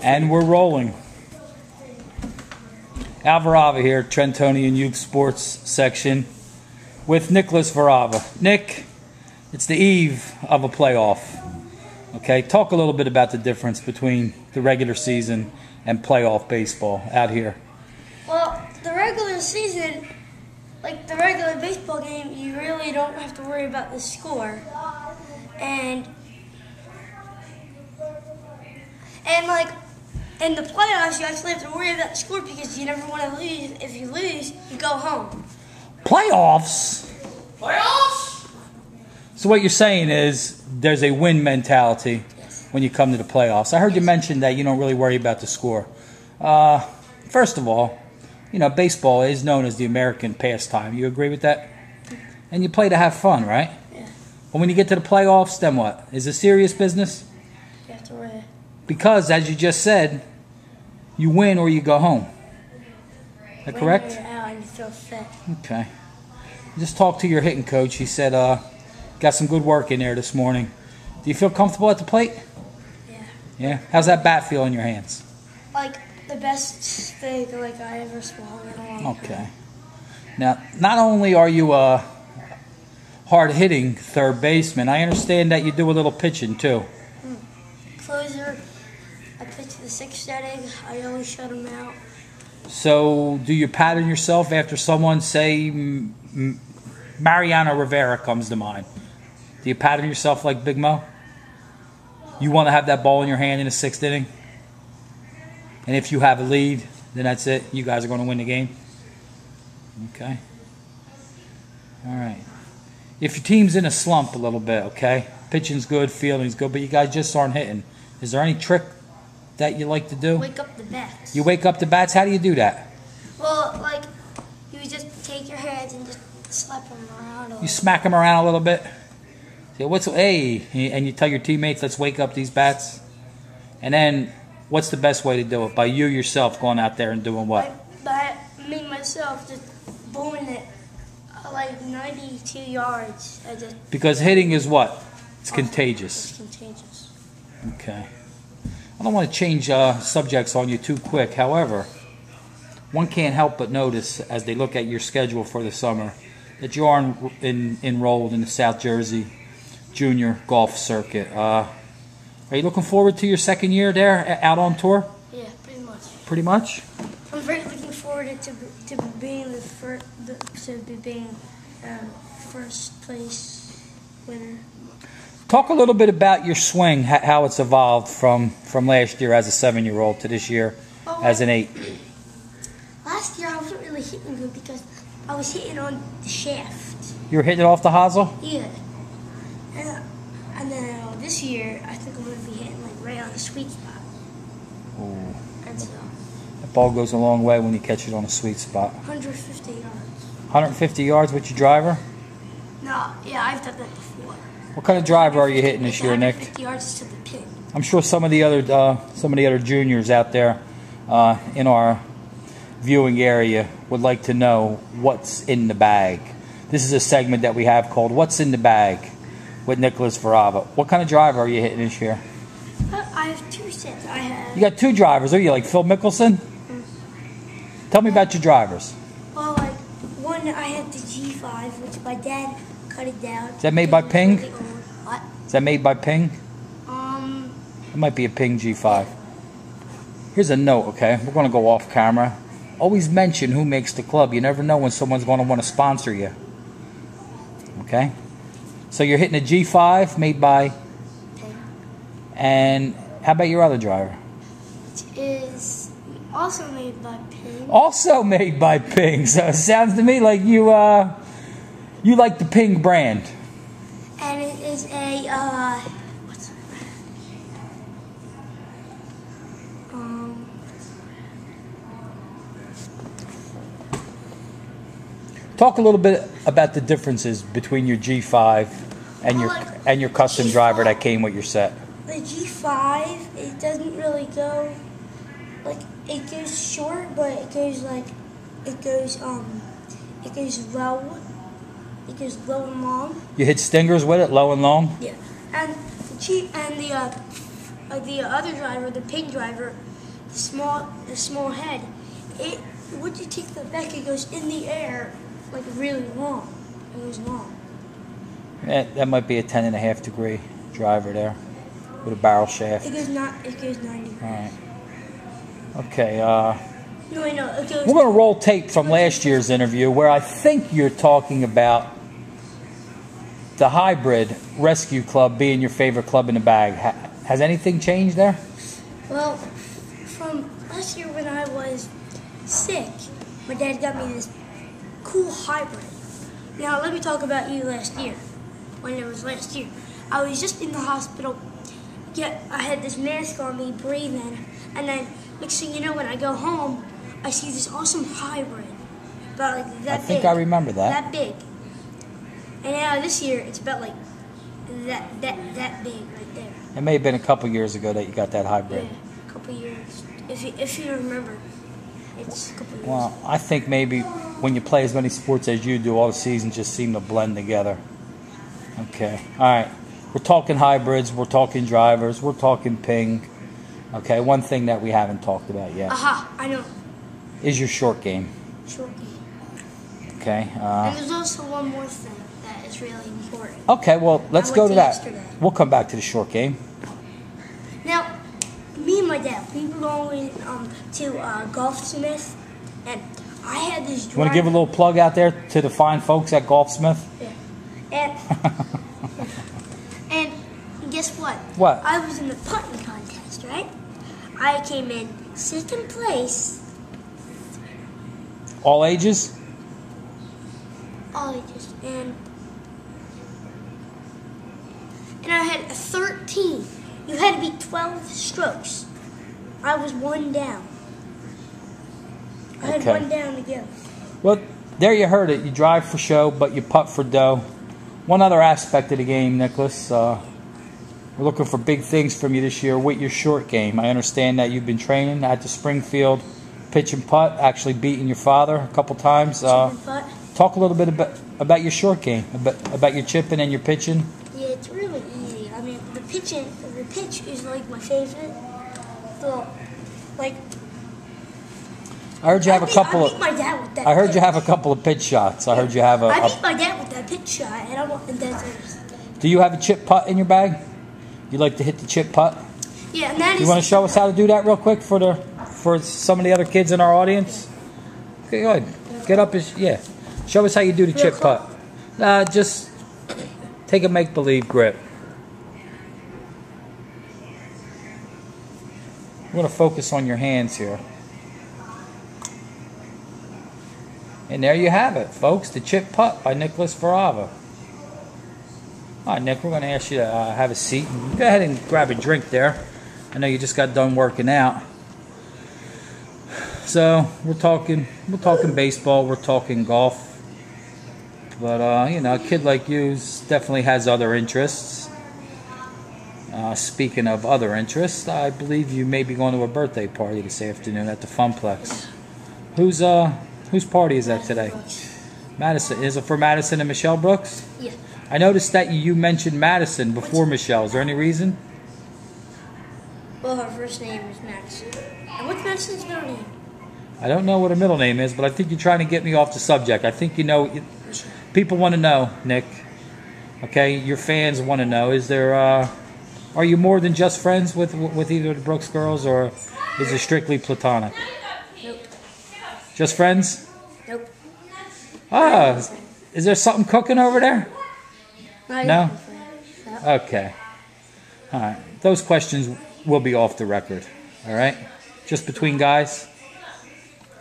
And we're rolling. Varava here, Trentonian Youth Sports section with Nicholas Varava. Nick, it's the eve of a playoff. Okay, talk a little bit about the difference between the regular season and playoff baseball out here. Well, the regular season, like the regular baseball game, you really don't have to worry about the score. And like in the playoffs, you actually have to worry about the score because you never want to lose. If you lose, you go home. Playoffs? Playoffs? So what you're saying is there's a win mentality when you come to the playoffs. I heard you mention that you don't really worry about the score. First of all, you know, baseball is known as the American pastime. You agree with that? And you play to have fun, right? Yeah. But when you get to the playoffs, then what? Is it serious business? You have to worry. Because, as you just said, you win or you go home. Is that correct? Win or you're out and you feel fit. Okay. Just talked to your hitting coach. He said, got some good work in there this morning. Do you feel comfortable at the plate? Yeah. Yeah? How's that bat feel in your hands? Like the best thing like I ever swallowed in a long time. Okay. Now, not only are you a hard-hitting third baseman, I understand that you do a little pitching too. Closer, I pitch the sixth inning. I always shut him out. So, do you pattern yourself after someone, say, Mariano Rivera comes to mind? Do you pattern yourself like Big Mo? You want to have that ball in your hand in the sixth inning? And if you have a lead, then that's it. You guys are going to win the game? Okay. All right. If your team's in a slump a little bit, okay? Pitching's good, fielding's good, but you guys just aren't hitting. Is there any trick that you like to do? Wake up the bats. You wake up the bats? How do you do that? Well, like, you just take your hands and just slap them around. You smack them around a little bit? Say, hey, and you tell your teammates, let's wake up these bats? And then, what's the best way to do it? By you yourself going out there and doing what? By me, myself, just bowling it like 92 yards. Because hitting is what? It's contagious. It's contagious. Okay. I don't want to change subjects on you too quick. However, one can't help but notice as they look at your schedule for the summer that you are enrolled in the South Jersey Junior Golf Circuit. Are you looking forward to your second year there out on tour? Yeah, pretty much. Pretty much? I'm very looking forward to being first place winner. Talk a little bit about your swing, how it's evolved from last year as a 7-year-old to this year as an 8. Last year I wasn't really hitting good because I was hitting on the shaft. You were hitting it off the hosel? Yeah. And then this year I think I'm going to be hitting like right on the sweet spot. Ooh. And so That ball goes a long way when you catch it on a sweet spot. 150 yards. 150 yards with your driver? No, yeah, I've done that before. What kind of driver are you hitting this year, Nick? 150 yards to the pin. I'm sure some of the other juniors out there in our viewing area would like to know what's in the bag. This is a segment that we have called "What's in the Bag" with Nicholas Varava. What kind of driver are you hitting this year? I have 2 sets. You got 2 drivers. Are you like Phil Mickelson? Tell me about your drivers. Well, like one I had the G5, which my dad cut it down. Is that made by Ping? What? Is that made by Ping? It might be a Ping G5. Here's a note, okay? We're going to go off camera. Always mention who makes the club. You never know when someone's going to want to sponsor you. Okay? So you're hitting a G5 made by Ping. And how about your other driver? It is also made by Ping. Also made by Ping. So it sounds to me like you like the Ping brand. And it is a Talk a little bit about the differences between your G5 and your custom driver that came with your set. The G5, it doesn't really go like it goes short, but it goes low. It goes low and long. You hit stingers with it, low and long? Yeah. And the other driver, the pink driver, the small head, once you take the back, it goes in the air like really long. It goes long. That might be a 10.5 degree driver there with a barrel shaft. It goes 90. All right. Okay. No, I know. It goes. We're going to roll tape from last year's interview where I think you're talking about the hybrid rescue club being your favorite club in the bag. Has anything changed there? Well, from last year when I was sick, my dad got me this cool hybrid. Now, let me talk about you last year. When it was last year, I was just in the hospital. I had this mask on me, breathing, and then next thing you know, when I go home, I see this awesome hybrid, about like that big. I think I remember that. That big. And now this year, it's about like that big right there. It may have been a couple years ago that you got that hybrid. Yeah, a couple years. If you remember, it's a couple years. Well, I think maybe when you play as many sports as you do, all the seasons just seem to blend together. Okay. All right. We're talking hybrids. We're talking drivers. We're talking ping. Okay. One thing that we haven't talked about yet. Aha, I know. Is your short game. Short game. Okay. And there's also one more thing that is really important. Okay. Well, let's go to that. Yesterday. We'll come back to the short game. Now, me and my dad, we were going to Golfsmith, and I had this driver. You want to give a little plug out there to the fine folks at Golfsmith? Yeah. And guess what? What? I was in the putting contest, right? I came in second place. All ages? All ages. And I had a 13. You had to be 12 strokes. I was one down. I had one down to go. Well, there you heard it. You drive for show, but you putt for dough. One other aspect of the game, Nicholas. We're looking for big things from you this year with your short game. I understand that you've been training at the Springfield pitch and putt, actually beating your father a couple times. Talk a little bit about your short game, about your chipping and your pitching. Yeah, it's really easy. I mean, the pitch is like my favorite. I heard you have a couple I beat my dad with that. I heard you have a couple of pitch shots. I heard you have I beat my dad with that pitch shot, and I want the desert. Do you have a chip putt in your bag? You like to hit the chip putt? Yeah, and that is. You want to show us how to do that real quick for some of the other kids in our audience? Okay, go ahead. Get up. Show us how you do the chip putt. Just take a make-believe grip. We're going to focus on your hands here. And there you have it, folks. The chip putt by Nicholas Varava. All right, Nick, we're going to ask you to have a seat. Go ahead and grab a drink there. I know you just got done working out. So we're talking baseball. We're talking golf. But a kid like you definitely has other interests. Speaking of other interests, I believe you may be going to a birthday party this afternoon at the Funplex. Whose party is that today? Madison. Is it for Madison and Michelle Brooks? Yeah. I noticed that you mentioned Madison before Michelle. Is there any reason? Well, her first name is Madison. And what's Madison's middle name? I don't know what her middle name is, but I think you're trying to get me off the subject. I think you know. People want to know, Nick. Okay, your fans want to know. Is there? Are you more than just friends with either of the Brooks girls, or is it strictly platonic? Nope. Just friends? Nope. Is there something cooking over there? No? Okay. All right. Those questions will be off the record. All right? Just between guys.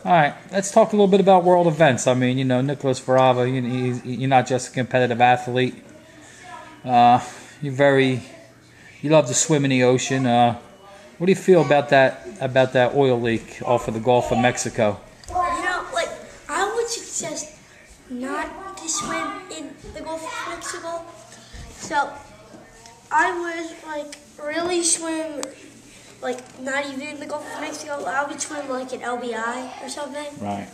All right. Let's talk a little bit about world events. I mean, Nicholas Varava, you're not just a competitive athlete. You love to swim in the ocean. What do you feel about that oil leak off of the Gulf of Mexico? I would suggest not to swim in the Gulf of Mexico. So I would really swim not even in the Gulf of Mexico. I would swim in LBI or something. Right.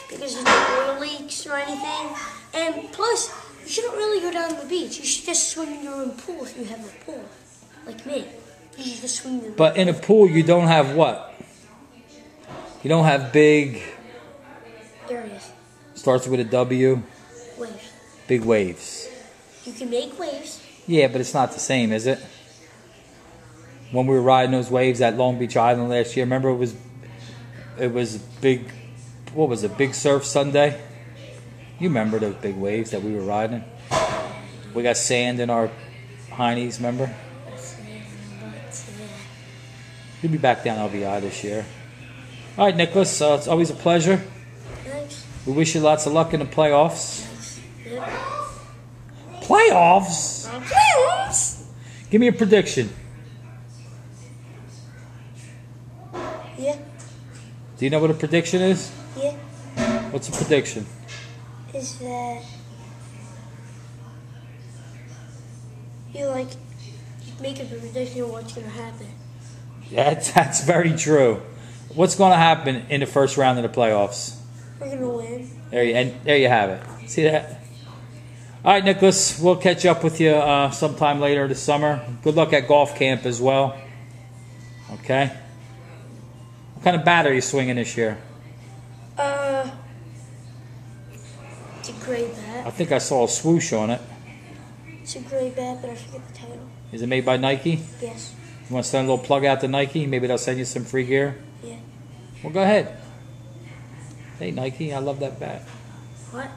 Because there's no oil leaks or anything. And plus, you shouldn't really go down to the beach. You should just swim in your own pool if you have a pool, like me. You just swing them. But in a pool, you don't have what? You don't have big... Areas. Starts with a W. Waves. Big waves. You can make waves. Yeah, but it's not the same, is it? When we were riding those waves at Long Beach Island last year, remember it was big, what was it, Big Surf Sunday? You remember those big waves that we were riding? We got sand in our heinies, remember? You'll be back down LBI this year. All right, Nicholas, it's always a pleasure. Thanks. We wish you lots of luck in the playoffs. Thanks. Yep. Playoffs? Playoffs? Give me a prediction. Yeah. Do you know what a prediction is? Yeah. What's a prediction? Is that you make a prediction of what's going to happen. That's very true. What's going to happen in the first round of the playoffs? We're going to win. There you have it. See that? All right, Nicholas, we'll catch up with you sometime later this summer. Good luck at golf camp as well. Okay? What kind of bat are you swinging this year? It's a gray bat. I think I saw a swoosh on it. It's a gray bat, but I forget the title. Is it made by Nike? Yes. You want to send a little plug out to Nike? Maybe they'll send you some free gear? Yeah. Well, go ahead. Hey, Nike, I love that bat. What?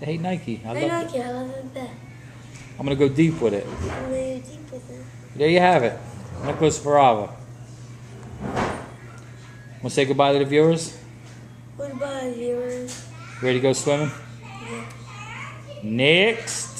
Hey, Nike, I Hey, love Nike, I love that bat. I'm going to go deep with it. I'm really deep with it. There you have it. Nicholas Varava. Want to say goodbye to the viewers? Goodbye, viewers. Ready to go swimming? Yeah. Next.